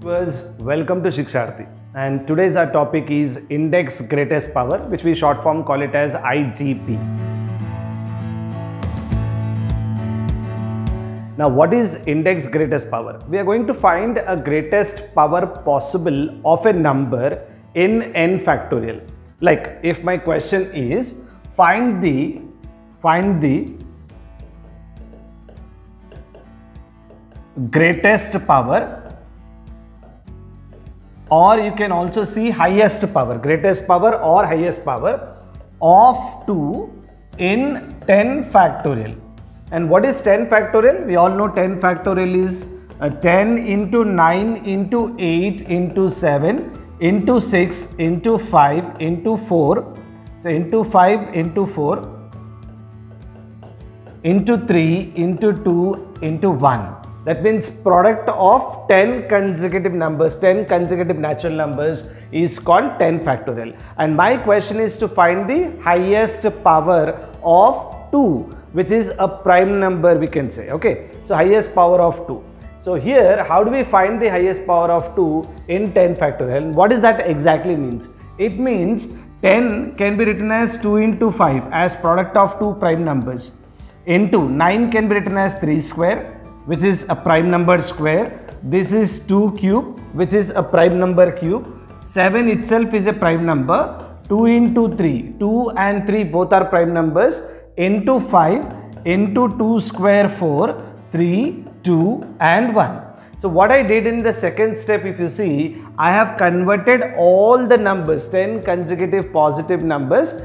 Welcome to Shiksharthi, and today's our topic is index greatest power, which we short form call it as IGP. Now what is index greatest power? We are going to find a greatest power possible of a number in n factorial. Like if my question is find the greatest power, or you can also see highest power, greatest power or highest power of 2 in 10 factorial. And what is 10 factorial? We all know 10 factorial is 10 into 9 into 8 into 7 into 6 into 5 into 4. So into 5 into 4 into 3 into 2 into 1. That means product of 10 consecutive numbers, 10 consecutive natural numbers is called 10 factorial. And my question is to find the highest power of 2, which is a prime number, we can say. Okay, so highest power of 2. So here, how do we find the highest power of 2 in 10 factorial? What does that exactly means? It means 10 can be written as 2 into 5 as product of 2 prime numbers, into 9 can be written as 3 square, which is a prime number square. This is 2 cube, which is a prime number cube. 7 itself is a prime number. 2 into 3, 2 and 3 both are prime numbers, into 5 into 2 square 4, 3, 2 and 1. So what I did in the second step, if you see, I have converted all the numbers, 10 consecutive positive numbers,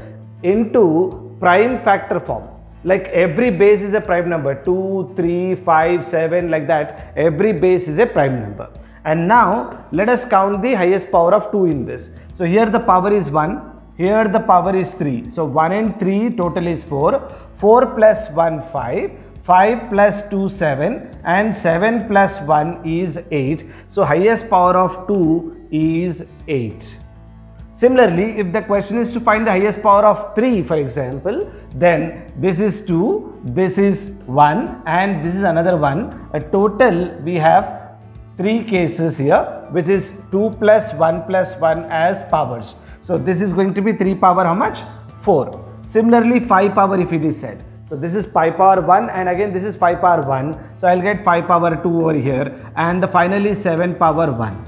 into prime factor form. Like every base is a prime number, 2, 3, 5, 7, like that. Every base is a prime number. And now let us count the highest power of 2 in this. So here the power is 1, here the power is 3. So 1 and 3 total is 4. 4 plus 1, 5. 5 plus 2, 7. And 7 plus 1 is 8. So highest power of 2 is 8. Similarly, if the question is to find the highest power of 3, for example, then this is 2, this is 1 and this is another 1. A total we have 3 cases here, which is 2 plus 1 as powers. So this is going to be 3 power how much? 4. Similarly, 5 power if it is said. So this is 5 power 1 and again this is 5 power 1. So I'll get 5 power 2 over here and the final is 7 power 1.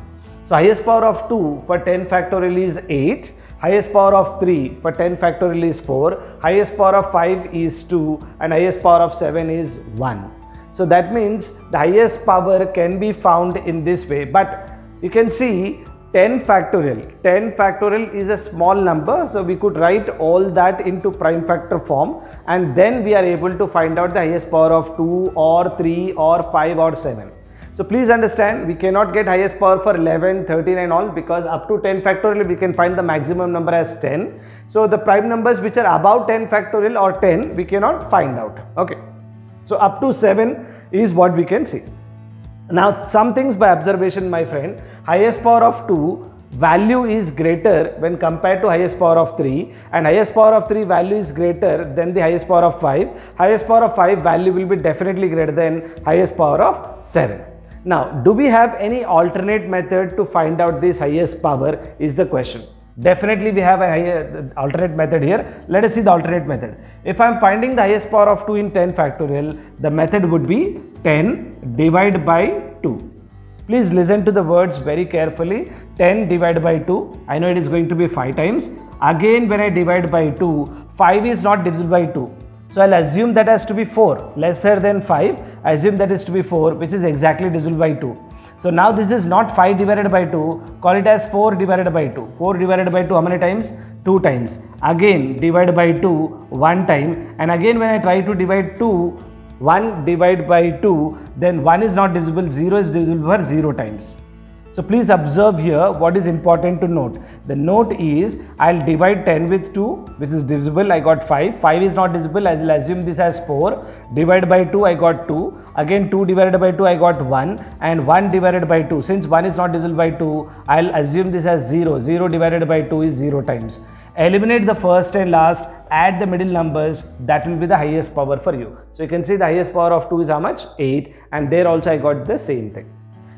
So highest power of 2 for 10 factorial is 8, highest power of 3 for 10 factorial is 4, highest power of 5 is 2 and highest power of 7 is 1. So that means the highest power can be found in this way, but you can see 10 factorial is a small number, so we could write all that into prime factor form and then we are able to find out the highest power of 2 or 3 or 5 or 7. So please understand, we cannot get highest power for 11, 13 and all, because up to 10 factorial we can find the maximum number as 10. So the prime numbers which are above 10 factorial or 10 we cannot find out. Okay. So up to 7 is what we can see. Now some things by observation, my friend. Highest power of 2 value is greater when compared to highest power of 3, and highest power of 3 value is greater than the highest power of 5. Highest power of 5 value will be definitely greater than highest power of 7. Now, do we have any alternate method to find out this highest power is the question. Definitely we have a alternate method here. Let us see the alternate method. If I am finding the highest power of 2 in 10 factorial, the method would be 10 divided by 2. Please listen to the words very carefully. 10 divided by 2. I know it is going to be 5 times. Again, when I divide by 2, 5 is not divisible by 2. So I'll assume that has to be 4, lesser than 5. I assume that is to be 4, which is exactly divisible by 2. So now this is not 5 divided by 2, call it as 4 divided by 2. 4 divided by 2, how many times? 2 times. Again divided by 2, 1 time. And again when I try to divide 2, 1 divided by 2, then 1 is not divisible, 0 is divisible for 0 times. So please observe here what is important to note. The note is I'll divide 10 with 2, which is divisible, I got 5. 5 is not divisible, I will assume this as 4. Divided by 2, I got 2. Again 2 divided by 2, I got 1. And 1 divided by 2, since 1 is not divisible by 2, I'll assume this as 0. 0 divided by 2 is 0 times. Eliminate the first and last, add the middle numbers, that will be the highest power for you. So you can see the highest power of 2 is how much? 8, and there also I got the same thing.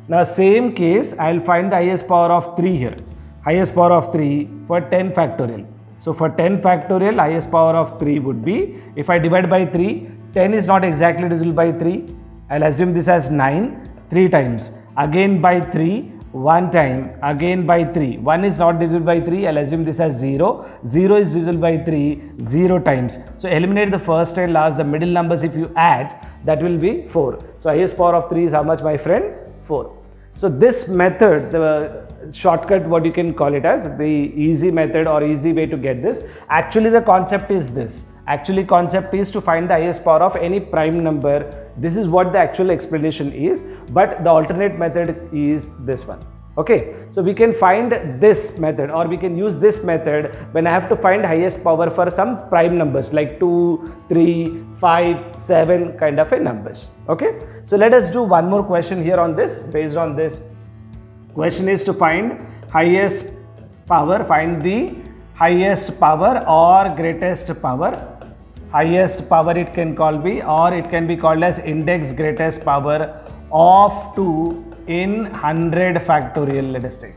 Now same case, I will find the highest power of 3 here. Highest power of 3 for 10 factorial. So for 10 factorial, highest power of 3 would be, if I divide by 3, 10 is not exactly divisible by 3. I'll assume this as 9, 3 times. Again by 3, 1 time. Again by 3. 1 is not divisible by 3. I'll assume this as 0. 0 is divisible by 3, 0 times. So eliminate the first and last. The middle numbers, if you add, that will be 4. So highest power of 3 is how much, my friend? 4. So this method, the shortcut, what you can call it as, the easy method or easy way to get this. Actually the concept is this. Actually concept is to find the highest power of any prime number. This is what the actual explanation is, but the alternate method is this one. Okay, so we can find this method, or we can use this method when I have to find highest power for some prime numbers like 2, 3, 5, 7 kind of a numbers. Okay, so let us do one more question here on this. Based on this question is to find highest power, find the highest power or greatest power. Highest power it can be, or it can be called as index greatest power of 2 in 100 factorial, let us take.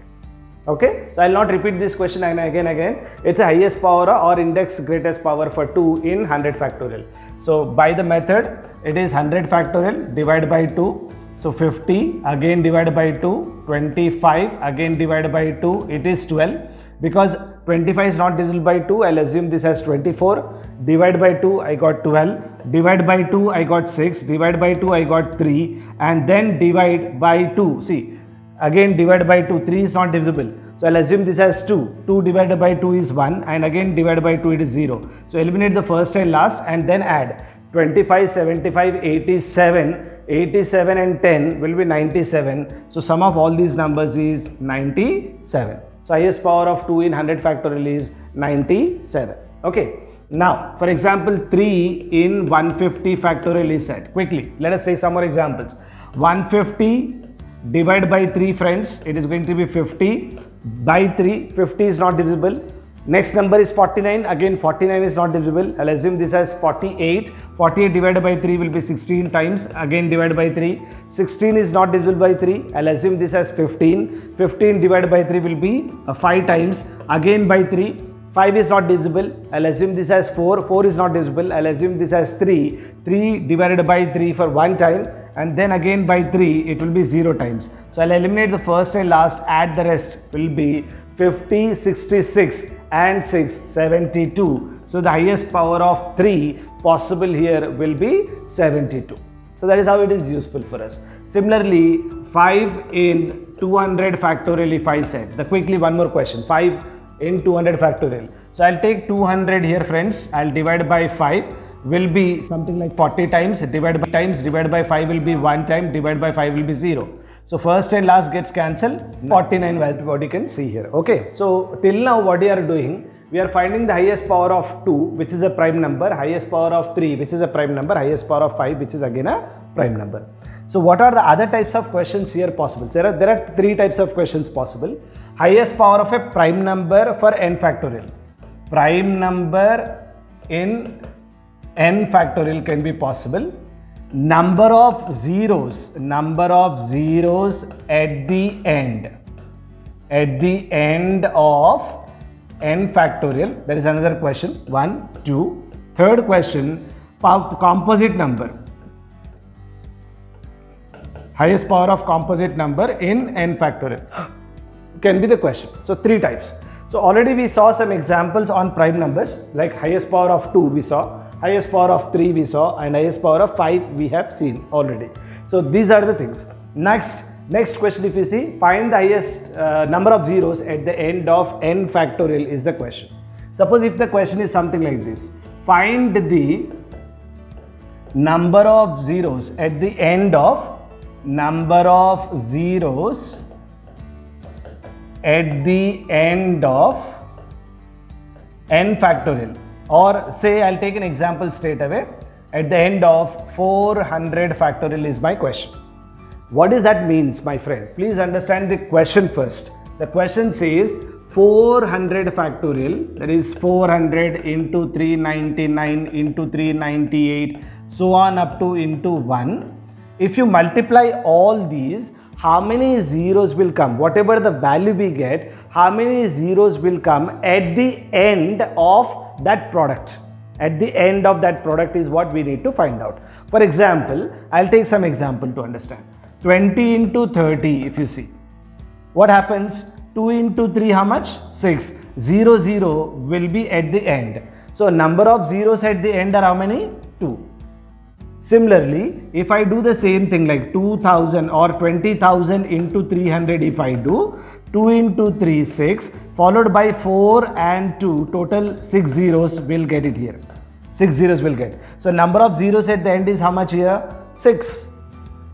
Okay, so I will not repeat this question again. It's a highest power or index greatest power for 2 in 100 factorial. So by the method, it is 100 factorial divided by 2. So 50 again divided by 2, 25 again divided by 2, it is 12. Because 25 is not divisible by 2, I'll assume this as 24. Divide by 2, I got 12. Divide by 2, I got 6. Divide by 2, I got 3. And then divide by 2. See, again divide by 2. 3 is not divisible. So I'll assume this as 2. 2 divided by 2 is 1. And again divided by 2, it is 0. So eliminate the first and last and then add. 25, 75, 87. 87 and 10 will be 97. So sum of all these numbers is 97. So highest power of 2 in 100 factorial is 97. Okay. Now, for example, 3 in 150 factorial is said. Quickly, let us take some more examples. 150 divided by 3, friends. It is going to be 50 by 3. 50 is not divisible. Next number is 49. Again, 49 is not divisible. I'll assume this as 48. 48 divided by 3 will be 16 times. Again, divided by 3. 16 is not divisible by 3. I'll assume this as 15. 15 divided by 3 will be 5 times. Again, by 3. 5 is not divisible. I'll assume this as 4. 4 is not divisible. I'll assume this as 3. 3 divided by 3 for 1 time. And then again by 3, it will be 0 times. So I'll eliminate the first and last. Add the rest will be 50, 66 and 6, 72. So the highest power of 3 possible here will be 72. So that is how it is useful for us. Similarly, 5 in 200 factorial if I said. Quickly one more question. 5 in 200 factorial. So I'll take 200 here, friends. I'll divide by 5 will be something like 40 times. Divide by 5 will be 1 time. Divide by 5 will be 0. So first and last gets cancelled. 49 what you can see here. Okay. So till now what we are doing, we are finding the highest power of 2, which is a prime number, highest power of 3, which is a prime number, highest power of 5, which is again a prime number. So what are the other types of questions here possible? There are 3 types of questions possible. Highest power of a prime number for n factorial. Prime number in n factorial can be possible. Number of zeros at the end of n factorial. That is another question. 1, 2. Third question, composite number. Highest power of composite number in n factorial can be the question. So 3 types. So already we saw some examples on prime numbers, like highest power of 2 we saw, highest power of 3 we saw, and highest power of 5 we have seen already. So these are the things. Next question, if you see, find the highest number of zeros at the end of n factorial is the question. Suppose if the question is something like this, find the number of zeros at the end of n factorial. Or say I'll take an example straight away. At the end of 400 factorial is my question. What does that means, my friend? Please understand the question first. The question says 400 factorial, that is 400 into 399 into 398, so on up to into 1. If you multiply all these, how many zeros will come, whatever the value we get, how many zeros will come at the end of that product. At the end of that product is what we need to find out. For example, I'll take some example to understand. 20 into 30, if you see, what happens? 2 into 3, how much? 6. 0, 0 will be at the end. So number of zeros at the end are how many? 2. Similarly, if I do the same thing like 2000 or 20,000 into 300, if I do 2 into 3, 6, followed by 4 and 2, total 6 zeros will get it here. 6 zeros will get. So number of zeros at the end is how much here? 6.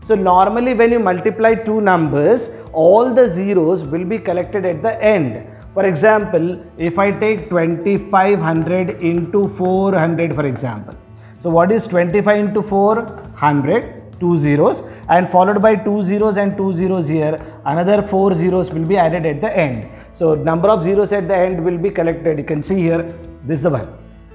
So normally when you multiply two numbers, all the zeros will be collected at the end. For example, if I take 2500 into 400 for example. So what is 25 into 4? 100, 2 zeros, and followed by 2 zeros and 2 zeros here, another 4 zeros will be added at the end. So number of zeros at the end will be collected. You can see here, this is the one.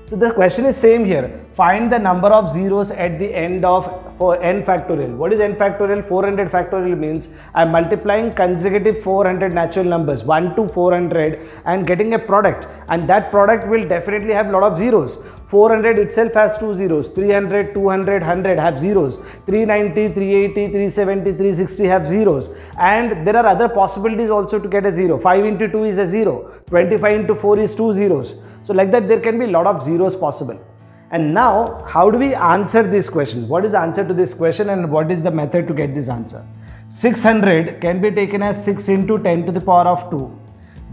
So the question is same here. Find the number of zeros at the end of for n factorial. What is n factorial? 400 factorial means I am multiplying consecutive 400 natural numbers 1 to 400 and getting a product, and that product will definitely have a lot of zeros. 400 itself has 2 zeros, 300, 200, 100 have zeros, 390, 380, 370, 360 have zeros, and there are other possibilities also to get a zero. 5 into 2 is a 0, 25 into 4 is 2 zeros. So like that there can be a lot of zeros possible. And now how do we answer this question? What is the answer to this question and what is the method to get this answer? 600 can be taken as 6 into 10 to the power of 2.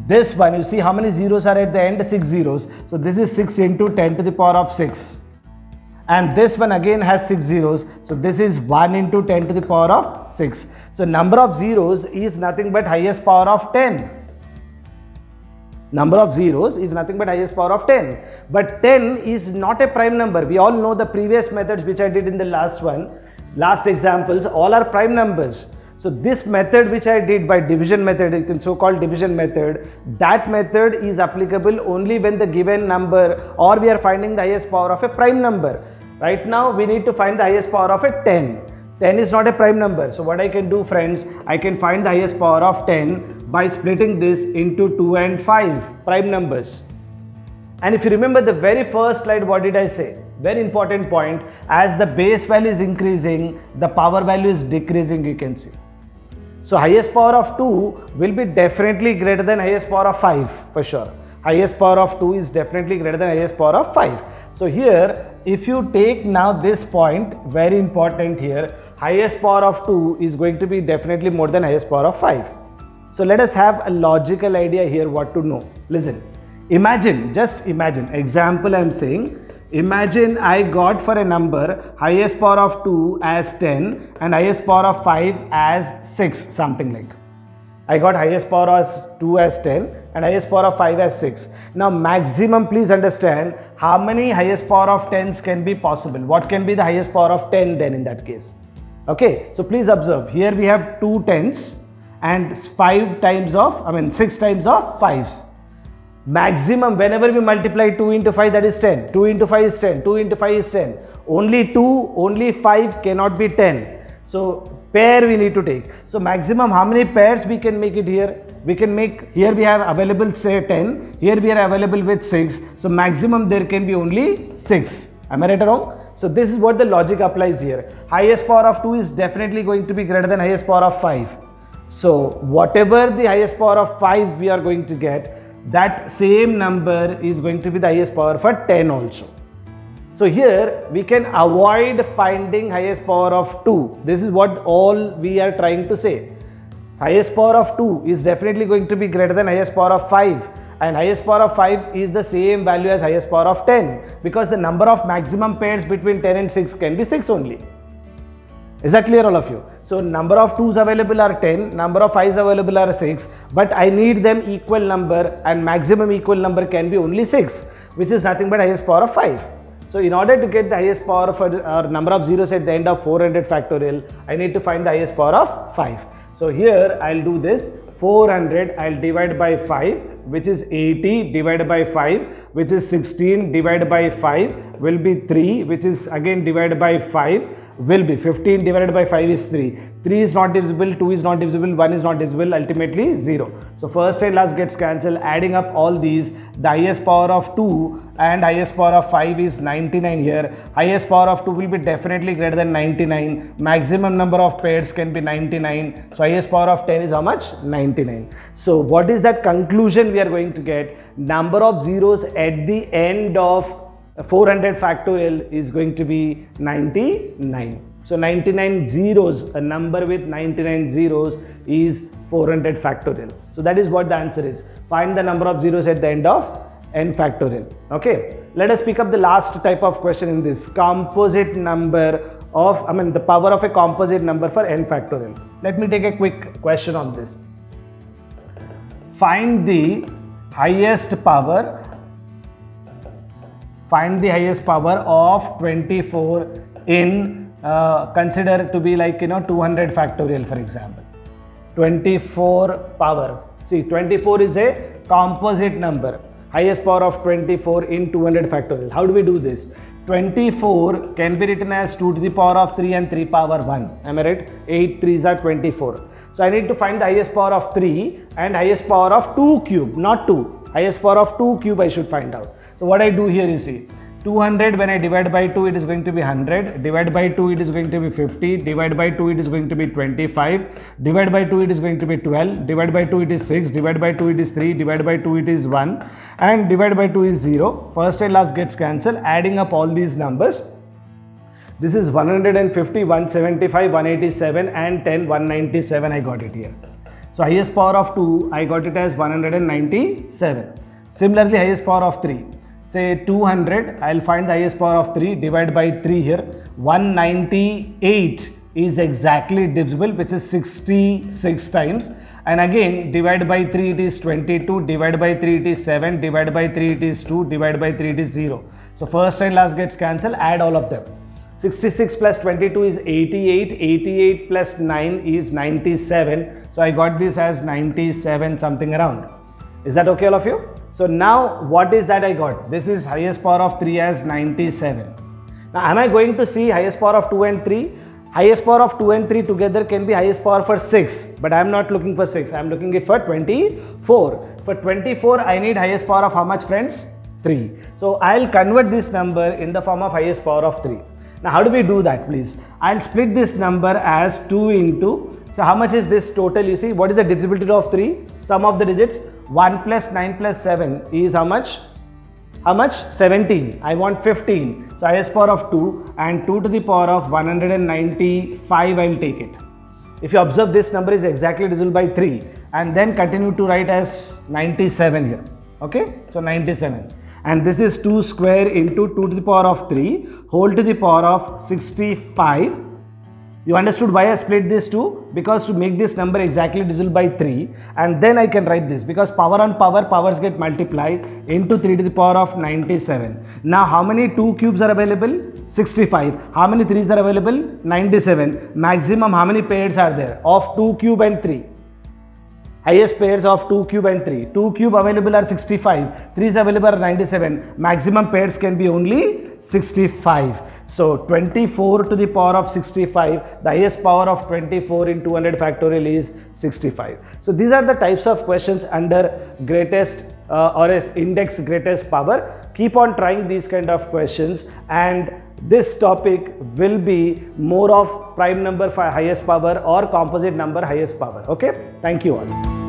This one, you see how many zeros are at the end? 6 zeros. So this is 6 into 10 to the power of 6. And this one again has 6 zeros. So this is 1 into 10 to the power of 6. So number of zeros is nothing but highest power of 10. Number of zeros is nothing but highest power of 10. But 10 is not a prime number. We all know the previous methods which I did in the last examples, all are prime numbers. So this method which I did by division method, so-called division method, that method is applicable only when the given number or we are finding the highest power of a prime number. Right now we need to find the highest power of a 10. 10 is not a prime number. So what I can do, friends, I can find the highest power of 10 by splitting this into 2 and 5 prime numbers. And if you remember the very first slide, what did I say? Very important point. As the base value is increasing, the power value is decreasing, you can see. So highest power of 2 will be definitely greater than highest power of 5 for sure. Highest power of 2 is definitely greater than highest power of 5. So here, if you take now this point, very important here, highest power of 2 is going to be definitely more than highest power of 5. So let us have a logical idea here what to know. Listen, imagine, just imagine, example I am saying, imagine I got for a number highest power of 2 as 10 and highest power of 5 as 6, something like. I got highest power as 2 as 10 and highest power of 5 as 6. Now maximum, please understand, how many highest power of 10s can be possible? What can be the highest power of 10 then in that case? Okay, so please observe, here we have 2 10s and 6 times of 5s. Maximum, whenever we multiply 2 into 5, that is 10. 2 into 5 is 10. 2 into 5 is 10. Only 2, only 5 cannot be 10. So pair we need to take. So maximum, how many pairs we can make it here? We can make, here we have available say 10. Here we are available with 6. So maximum there can be only 6. Am I right or wrong? So this is what the logic applies here. Highest power of 2 is definitely going to be greater than highest power of 5. So whatever the highest power of 5 we are going to get, that same number is going to be the highest power for 10 also. So here we can avoid finding highest power of 2. This is what all we are trying to say. Highest power of 2 is definitely going to be greater than highest power of 5, and highest power of 5 is the same value as highest power of 10 because the number of maximum pairs between 10 and 6 can be 6 only. Is that clear, all of you? So number of 2s available are 10, number of 5s available are 6, but I need them equal number and maximum equal number can be only 6, which is nothing but highest power of 5. So in order to get the highest power of or number of zeros at the end of 400 factorial, I need to find the highest power of 5. So here I'll do this, 400 I'll divide by 5, which is 80 divided by 5, which is 16 divided by 5 will be 3, which is again divided by 5. will be 15 divided by 5 is 3. 3 is not divisible, 2 is not divisible, 1 is not divisible, ultimately 0. So first and last gets cancelled. Adding up all these, the highest power of 2 and highest power of 5 is 99 here. Highest power of 2 will be definitely greater than 99. Maximum number of pairs can be 99. So highest power of 10 is how much? 99. So what is that conclusion we are going to get? Number of zeros at the end of 400 factorial is going to be 99. So 99 zeros, a number with 99 zeros is 400 factorial. So that is what the answer is. Find the number of zeros at the end of n factorial. Okay, let us pick up the last type of question in this. Composite number of, the power of a composite number for n factorial. Let me take a quick question on this. Find the highest power of 24 in consider to be like 200 factorial, for example. 24 power. See, 24 is a composite number. Highest power of 24 in 200 factorial. How do we do this? 24 can be written as 2 to the power of 3 and 3 power 1. Am I right? 8 3s are 24. So I need to find the highest power of 3 and highest power of 2 cube, not 2. Highest power of 2 cube I should find out. So what I do here, you see, 200 when I divide by 2 it is going to be 100, divide by 2 it is going to be 50, divide by 2 it is going to be 25, divide by 2 it is going to be 12, divide by 2 it is 6, divide by 2 it is 3, divide by 2 it is 1 and divide by 2 is 0. First and last gets cancelled. Adding up all these numbers, this is 150, 175, 187 and 10, 197 I got it here. So highest power of 2 I got it as 197. Similarly highest power of 3. Say 200, I will find the highest power of 3, divide by 3 here. 198 is exactly divisible, which is 66 times. And again, divide by 3 it is 22, divide by 3 it is 7, divide by 3 it is 2, divide by 3 it is 0. So first and last gets cancelled, add all of them. 66 plus 22 is 88, 88 plus 9 is 97. So I got this as 97 something around. Is that okay all of you? So now what is that I got? This is highest power of 3 as 97. Now am I going to see highest power of 2 and 3? Highest power of 2 and 3 together can be highest power for 6. But I am not looking for 6. I am looking it for 24. For 24 I need highest power of how much, friends? 3. So I will convert this number in the form of highest power of 3. Now how do we do that, please? I will split this number as 2 into, so how much is this total? You see, what is the divisibility of 3? Sum of the digits. 1 plus 9 plus 7 is how much? How much? 17. I want 15. So highest power of 2 and 2 to the power of 195 I will take it. If you observe, this number is exactly divisible by 3 and then continue to write as 97 here. Okay, so 97. And this is 2 square into 2 to the power of 3 whole to the power of 65. You understood why I split this 2? Because to make this number exactly divisible by 3, and then I can write this, because power on power, powers get multiplied into 3 to the power of 97. Now how many 2 cubes are available? 65. How many 3s are available? 97. Maximum how many pairs are there of 2 cube and 3? Highest pairs of 2 cube and 3. 2 cube available are 65. 3s available are 97. Maximum pairs can be only 65. So 24 to the power of 65, the highest power of 24 in 200 factorial is 65. So these are the types of questions under greatest or as index greatest power. Keep on trying these kind of questions, and this topic will be more of prime number for highest power or composite number highest power. Okay, thank you all.